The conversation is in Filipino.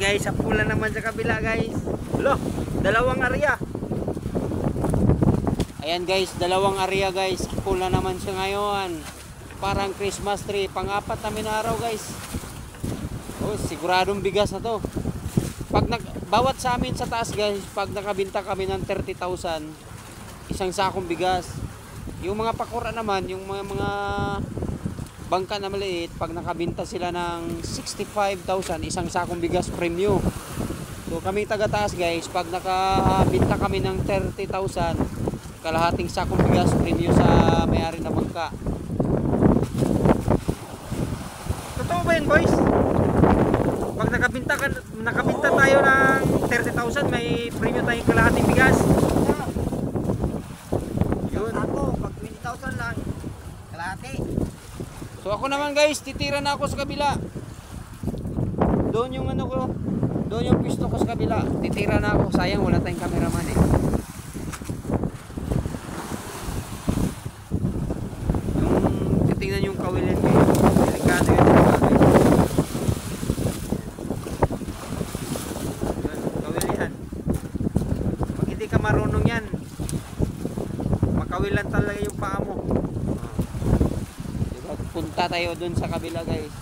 guys, sa pula naman sa kabila guys. Lo, dalawang area. Ayan guys, dalawang area guys. Pula naman siya ngayon. Parang Christmas tree. Pang-apat namin na araw guys. Oh, siguradong bigas na to. Bawat sa amin sa taas guys, pag nakabinta kami ng 30,000, isang sakong bigas. Yung mga pakura naman, yung mga bangka na maliit, pag nakabinta sila ng 65,000, isang sakong bigas premyo. So kami taga-taas guys, pag nakabinta kami ng 30,000, kalahating sakong bigas premyo sa may-ari na bangka. Totoo ba yun boys? Pag nakabinta tayo ng 30,000, may premyo tayong kalahating bigas. Yun. Ako, pag 20,000 lang, kalahati. So ako naman guys, titira na ako sa kabila. Doon yung ano ko, doon yung pisto ko sa kabila. Titira na ako, sayang wala tayong cameraman eh. Yung titingnan yung kawilan ko, delikado yun. Kawilihan. Pag hindi ka marunong yan, makawilan talaga yung paa mo. Punta tayo dun sa kabila guys.